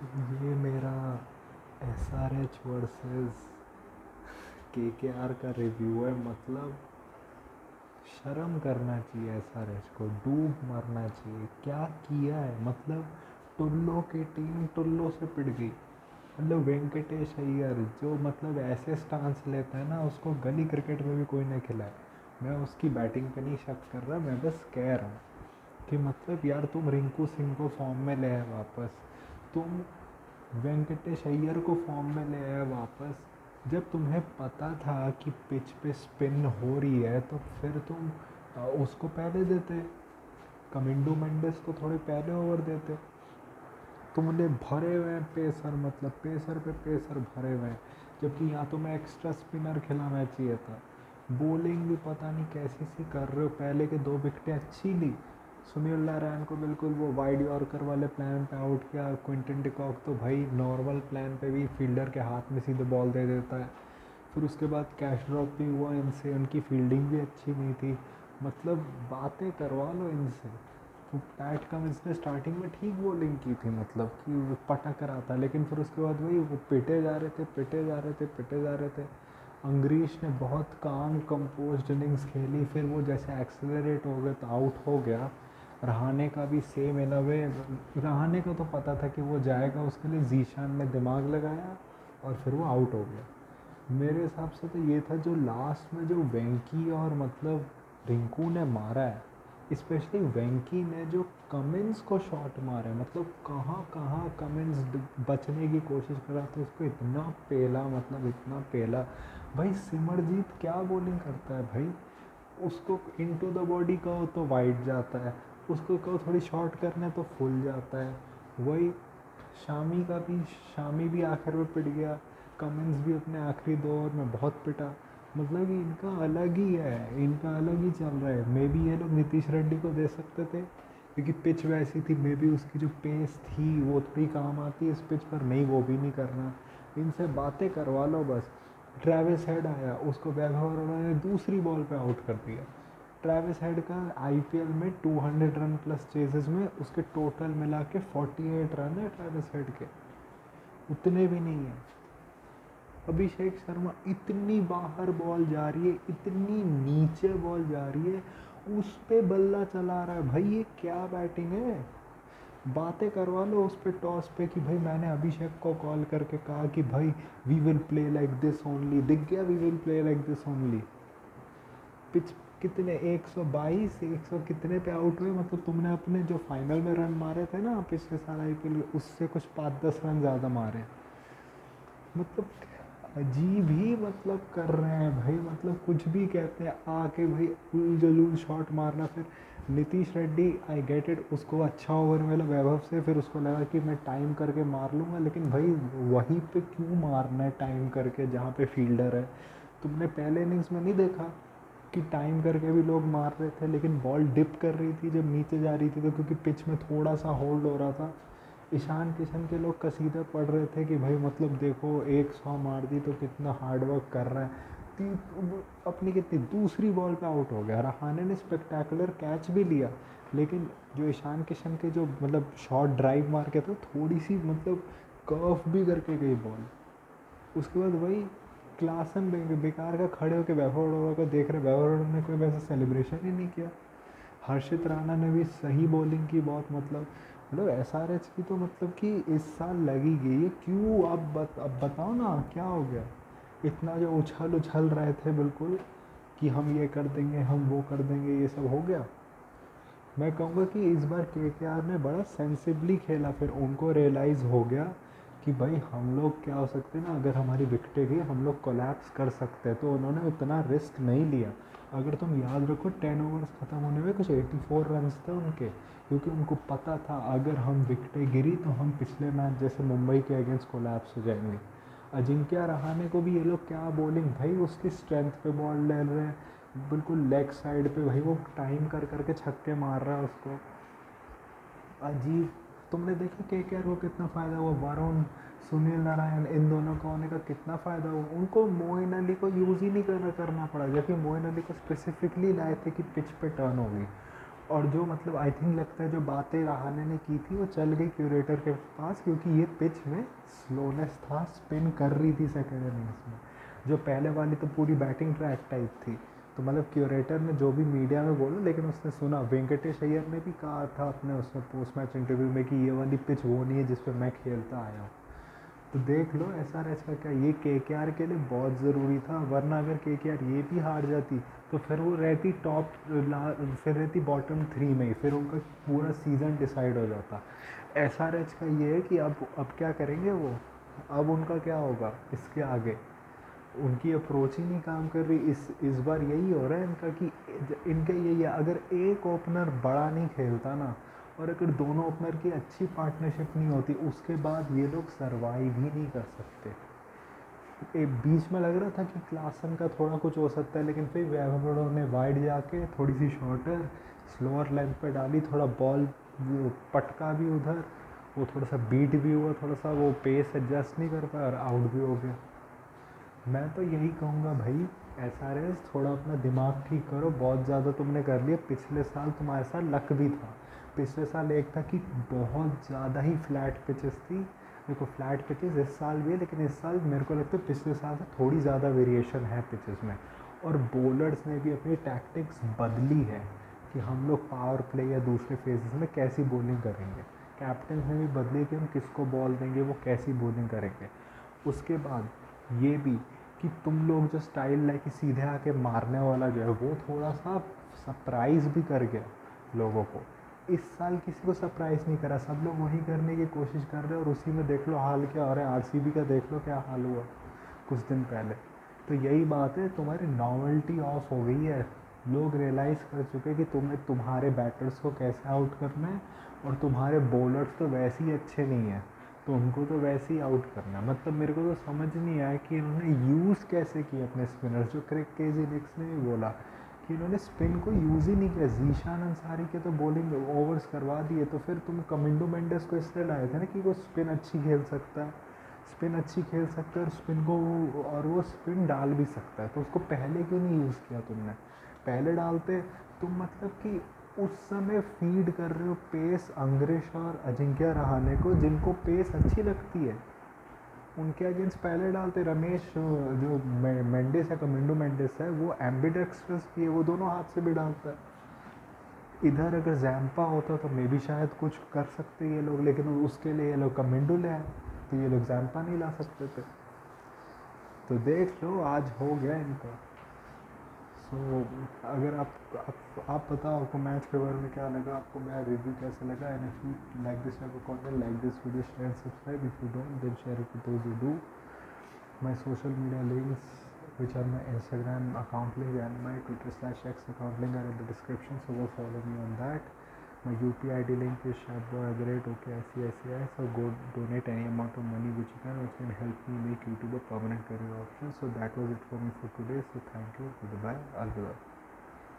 तो ये मेरा SRH वर्सेस KKR का रिव्यू है। मतलब शर्म करना चाहिए SRH को, डूब मरना चाहिए। क्या किया है मतलब, टुल्लो की टीम टुल्लो से पिट गई। मतलब वेंकटेश अय्यर जो मतलब ऐसे स्टांस लेता है ना, उसको गली क्रिकेट में भी कोई नहीं खिलाए। मैं उसकी बैटिंग पे नहीं शक कर रहा, मैं बस कह रहा हूँ कि मतलब यार तुम रिंकू सिंह को फॉर्म में ले आए वापस, तुम वेंकटेश अय्यर को फॉर्म में ले आए वापस। जब तुम्हें पता था कि पिच पे स्पिन हो रही है तो फिर तुम उसको पहले देते, कमिंडो मेंडिस को थोड़े पहले ओवर देते। तुमने भरे हुए हैं पेसर, मतलब पेसर पे पेसर भरे हुए हैं, जबकि यहाँ तो मैं एक्स्ट्रा स्पिनर खिलाना चाहिए था। बॉलिंग भी पता नहीं कैसी सी कर रहे हो। पहले के 2 विकेटें अच्छी ली, सुनील नारायण को बिल्कुल वो वाइड यॉर्कर वाले प्लान पे आउट किया। क्विंटन डिकॉक तो भाई नॉर्मल प्लान पे भी फील्डर के हाथ में सीधे बॉल दे देता है। फिर उसके बाद कैश ड्रॉप भी हुआ इनसे, उनकी फील्डिंग भी अच्छी नहीं थी। मतलब बातें करवा लो इनसे। वो पैट कमिंस ने स्टार्टिंग में ठीक बॉलिंग की थी, मतलब कि वो पटक रहा था, लेकिन फिर उसके बाद वही वो पिटे जा रहे थे, पिटे जा रहे थे, पिटे जा रहे थे। अंग्रीश ने बहुत काम कंपोज्ड इनिंग्स खेली, फिर वो जैसे एक्सेलरेट हो गए तो आउट हो गया। रहाणे का भी सेम इन अ वे। रहाणे को तो पता था कि वो जाएगा, उसके लिए जीशान ने दिमाग लगाया और फिर वो आउट हो गया। मेरे हिसाब से तो ये था जो लास्ट में जो वेंकी और मतलब रिंकू ने मारा है, स्पेशली वेंकी ने जो कमिंस को शॉट मारा है, मतलब कहाँ कहाँ कमिंस बचने की कोशिश कर रहा था, उसको इतना पेला, मतलब इतना पेला। भाई सिमरजीत क्या बॉलिंग करता है भाई। उसको इनटू द बॉडी कहो तो वाइड जाता है, उसको कहो थोड़ी शॉर्ट करने तो फुल जाता है। वही शामी का भी, शामी भी आखिर में पिट गया। कमिंस भी अपने आखिरी 2 ओवर में बहुत पिटा। मतलब कि इनका अलग ही है, इनका अलग ही चल रहा है। मे बी ये लोग नीतीश रेड्डी को दे सकते थे, क्योंकि पिच वैसी थी। मे बी उसकी जो पेस थी वो थोड़ी काम आती है इस पिच पर, नहीं वो भी नहीं करना। इनसे बातें करवा लो बस। ट्रेविस हेड आया, उसको वैभव अरोड़ा ने दूसरी बॉल पे आउट कर दिया। ट्रेविस हेड का IPL में 200 रन प्लस चेजेस में उसके टोटल मिला के 48 रन है ट्रेविस हेड के, उतने भी नहीं है। अभिषेक शर्मा इतनी बाहर बॉल जा रही है, इतनी नीचे बॉल जा रही है, उस पे बल्ला चला रहा है। भाई ये क्या बैटिंग है। बातें करवा लो उस पे टॉस पे कि भाई मैंने अभिषेक को कॉल करके कहा कि भाई we will play like this only, दिख गया we will play like this only. Pitch कितने 122 100 कितने पे आउट हुए, मतलब तुमने अपने जो फाइनल में रन मारे थे ना पिछले साल IPL, उससे कुछ 5-10 रन ज़्यादा मारे। मतलब अजीब ही मतलब कर रहे हैं भाई, मतलब कुछ भी कहते हैं आके भाई उल जलूल शॉट मारना। फिर Nitish Reddy, I get it, उसको अच्छा ओवर मिला वैभव से, फिर उसको लगा कि मैं टाइम करके मार लूँगा, लेकिन भाई वहीं पे क्यों मारना है टाइम करके जहाँ पे फील्डर है। तुमने पहले इनिंग्स में नहीं देखा कि टाइम करके भी लोग मार रहे थे, लेकिन बॉल डिप कर रही थी जब नीचे जा रही थी, तो क्योंकि पिच में थोड़ा सा होल्ड हो रहा था। ईशान किशन के लोग कसीदे पढ़ रहे थे कि भाई मतलब देखो 100 मार दी तो कितना हार्ड वर्क कर रहा है। अपनी कितनी दूसरी बॉल पे आउट हो गया। रहाणे ने स्पेक्टैकुलर कैच भी लिया, लेकिन जो ईशान किशन के जो मतलब शॉर्ट ड्राइव मार के था, थोड़ी सी मतलब कर्व भी करके गई बॉल। उसके बाद वही क्लासन बेकार का खड़े होकर वैभव अरोड़ा को देख रहे। वैभव अरोड़ा ने कोई वैसा सेलिब्रेशन ही नहीं किया। हर्षित राणा ने भी सही बॉलिंग की बहुत, मतलब SRH की तो मतलब कि इस साल लगी गई है क्यों। अब बताओ ना क्या हो गया। इतना जो उछल उछल रहे थे बिल्कुल कि हम ये कर देंगे, हम वो कर देंगे, ये सब हो गया। मैं कहूँगा कि इस बार KKR ने बड़ा सेंसिबली खेला, फिर उनको रियलाइज़ हो गया कि भाई हम लोग क्या हो सकते हैं ना, अगर हमारी विकटें गई हम लोग कोलैप्स कर सकते हैं, तो उन्होंने उतना रिस्क नहीं लिया। अगर तुम याद रखो 10 ओवर्स ख़त्म होने में कुछ 84 रन थे उनके, क्योंकि उनको पता था अगर हम विकटें गिरी तो हम पिछले मैच जैसे मुंबई के अगेंस्ट कोलैप्स हो जाएंगे। अजिंक्य रहाणे को भी ये लोग क्या बॉलिंग, भाई उसकी स्ट्रेंथ पे बॉल ले रहे हैं, बिल्कुल लेग साइड पे भाई वो टाइम कर करके छक्के मार रहा है उसको। अजीब। तुमने देखा KKR को कितना फ़ायदा हुआ, वरुण, सुनील नारायण, इन दोनों का होने का कितना फ़ायदा हुआ उनको। मोइन अली को यूज़ ही नहीं करना पड़ा, जबकि मोइन अली को स्पेसिफिकली लाए थे कि पिच पे टर्न होगी। और जो मतलब आई थिंक लगता है जो बातें रहाणे ने की थी वो चल गई क्यूरेटर के पास, क्योंकि ये पिच में स्लोनेस था, स्पिन कर रही थी सेकेंड इनिंग्स में। जो पहले वाली तो पूरी बैटिंग ट्रैक टाइप थी। तो मतलब क्यूरेटर ने जो भी मीडिया में बोला, लेकिन उसने सुना, वेंकटेश अय्यर ने भी कहा था अपने उसमें पोस्ट मैच इंटरव्यू में कि ये वाली पिच वो नहीं है जिस पर मैं खेलता आया हूँ। तो देख लो एसआरएच का क्या, ये केकेआर के लिए बहुत ज़रूरी था, वरना अगर केकेआर ये भी हार जाती तो फिर वो रहती टॉप, फिर रहती बॉटम 3 में ही, फिर उनका पूरा सीज़न डिसाइड हो जाता। एसआरएच का ये है कि अब क्या करेंगे वो, अब उनका क्या होगा इसके आगे, उनकी अप्रोच ही नहीं काम कर रही। इस बार यही हो रहा है इनका कि इनका यही है, अगर एक ओपनर बड़ा नहीं खेलता ना, और अगर दोनों ओपनर की अच्छी पार्टनरशिप नहीं होती, उसके बाद ये लोग सर्वाइव ही नहीं कर सकते। एक बीच में लग रहा था कि क्लासन का थोड़ा कुछ हो सकता है, लेकिन फिर वैभव ने वाइड जाके थोड़ी सी शॉर्टर स्लोअर लेंथ पे डाली, थोड़ा बॉल पटका भी उधर, वो थोड़ा सा बीट भी हुआ, थोड़ा सा वो पेस एडजस्ट नहीं कर पाया और आउट भी हो गया। मैं तो यही कहूँगा भाई, एसआरएच थोड़ा अपना दिमाग ठीक करो, बहुत ज़्यादा तुमने कर लिया। पिछले साल तुम्हारे साथ लक भी था। पिछले साल एक था कि बहुत ज़्यादा ही फ्लैट पिचेस थी। देखो फ्लैट पिचेस इस साल भी है, लेकिन इस साल मेरे को लगता है पिछले साल से थोड़ी ज़्यादा वेरिएशन है पिचेस में। और बॉलर्स ने भी अपनी टैक्टिक्स बदली है कि हम लोग पावर प्ले या दूसरे फेजेस में कैसी बॉलिंग करेंगे। कैप्टन ने भी बदली कि हम किसको बॉल देंगे, वो कैसी बॉलिंग करेंगे। उसके बाद ये भी कि तुम लोग जो स्टाइल लाइक सीधे आके मारने वाला जो है, वो थोड़ा सा सरप्राइज़ भी कर गया लोगों को। इस साल किसी को सरप्राइज़ नहीं करा, सब लोग वही करने की कोशिश कर रहे हैं, और उसी में देख लो हाल क्या हो रहा है। आरसीबी का देख लो क्या हाल हुआ कुछ दिन पहले। तो यही बात है, तुम्हारी नॉवेल्टी ऑफ हो गई है। लोग रियलाइज़ कर चुके हैं कि तुम्हें तुम्हारे बैटर्स को कैसे आउट करना है, और तुम्हारे बॉलर्स तो वैसे ही अच्छे नहीं हैं, तो उनको तो वैसे ही आउट करना है। मतलब मेरे को तो समझ नहीं आया कि इन्होंने यूज़ कैसे किया अपने स्पिनर्स। जो क्रिक केजी निक्स ने भी बोला कि इन्होंने स्पिन को यूज़ ही नहीं किया। जीशान अंसारी के तो बॉलिंग ओवर्स करवा दिए, तो फिर तुम कमिंडो मेंडेस को इसलिए लाए थे ना कि वो स्पिन अच्छी खेल सकता है, स्पिन अच्छी खेल सकता है, और स्पिन को और वो स्पिन डाल भी सकता है। तो उसको पहले क्यों नहीं यूज़ किया तुमने, पहले डालते तुम। मतलब कि उस समय फीड कर रहे हो पेस अंग्रेश और अजिंक्य रहाणे को, जिनको पेस अच्छी लगती है, उनके अगेंस्ट पहले डालते। रमेश जो मेंडिस है, कमिंडो मेंडिस है, वो एम्बिडेक्स्ट्रस भी है, वो दोनों हाथ से भी डालता है। इधर अगर जैम्पा होता तो मे भी शायद कुछ कर सकते ये लोग, लेकिन उसके लिए ये लोग कमिंडो ले आए, तो ये लोग जैम्पा नहीं ला सकते थे। तो देख लो आज हो गया इनका। सो अगर आप बताओ आपको मैच के बारे में क्या लगा, आपको मेरा रिव्यू कैसा लगा। And if you like this type of content, like this video, share and subscribe. If you don't, then share it with those who do. My social media links, which are my Instagram account link and my Twitter/X account link, are in the description, so go follow me on that. My UPI ID link is shabboy@okicici, so go donate any amount of money which you can, which can help me make YouTube a permanent career option. So that was it for me for today. So thank you, goodbye, alvida.